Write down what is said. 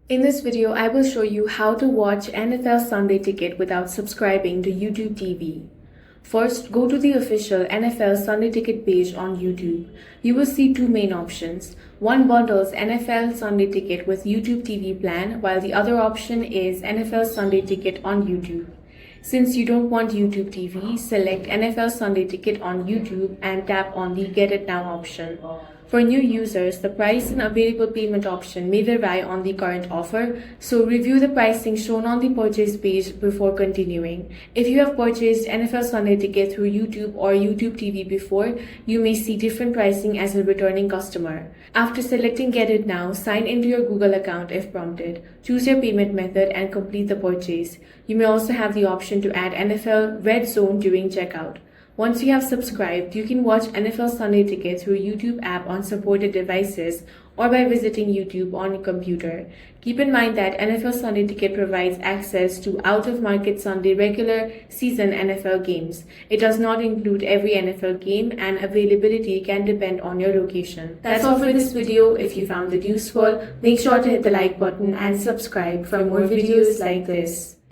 In this video, I will show you how to watch NFL Sunday Ticket without subscribing to YouTube TV. First, go to the official NFL Sunday Ticket page on YouTube. You will see two main options. One bundles NFL Sunday Ticket with YouTube TV plan, while the other option is NFL Sunday Ticket on YouTube. Since you don't want YouTube TV, select NFL Sunday Ticket on YouTube and tap on the Get It Now option. For new users, the price and available payment option may vary on the current offer, so review the pricing shown on the purchase page before continuing. If you have purchased NFL Sunday Ticket through YouTube or YouTube TV before, you may see different pricing as a returning customer. After selecting Get It Now, sign into your Google account if prompted. Choose your payment method and complete the purchase. You may also have the option to add NFL Red Zone during checkout. Once you have subscribed, you can watch NFL Sunday Ticket through YouTube app on supported devices or by visiting YouTube on your computer. Keep in mind that NFL Sunday Ticket provides access to out-of-market Sunday regular season NFL games. It does not include every NFL game, and availability can depend on your location. That's all for this video. If you found it useful, make sure to hit the like button and subscribe for more videos like this.